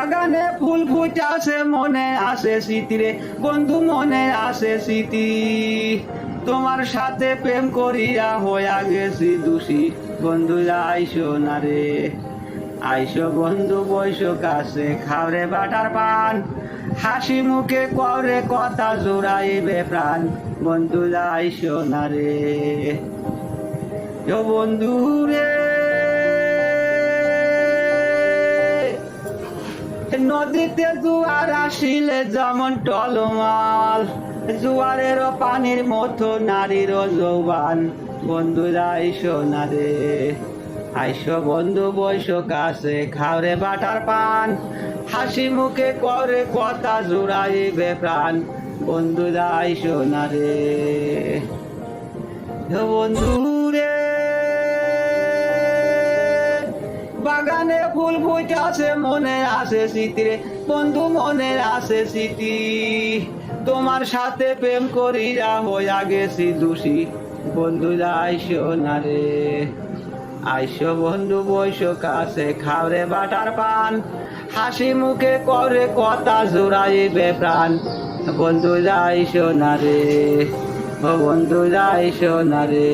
বাগানে ফুল ফুটাছে মনে আসে স্মৃতি রে বন্ধু, মনে আসে স্মৃতি। তোমার সাথে প্রেম করিয়া হইয়া গেছি দোষী, বন্ধু আইসো না রে। আইসো বন্ধু বইসো কাছে, খাওরে বাটার পান, হাসি মুখে করে কথা জোড়াইবে প্রাণ, বন্ধু আইসো না রে। ও বন্ধু রে, নদীতে জোয়ার আসিলে যেমন টলমাল, জোয়ারের পানির মতো নারীর যৌবান, বন্ধু আইসো না রে। আইসো বন্ধু বইসো কাছে, খাওরে বাটার পান, হাসি মুখে করে কথা জুড়াইবে প্রাণ, বন্ধু আইসো না রে। ও বন্ধু রে, বাগানে ফুল ফুটাছে মনে আসে স্মৃতি রে বন্ধু, মনে আসে স্মৃতি। তোমার সাথে প্রেম করিয়া হইয়া গেছি দোষী, বন্ধু আইসো না রে। আইসো বন্ধু বইসো কাছে, খাওরে বাটার পান, হাসি মুখে করে কথা জোড়াইবে প্রাণ, বন্ধু আইসো না রে। ও বন্ধু আইসো না রে।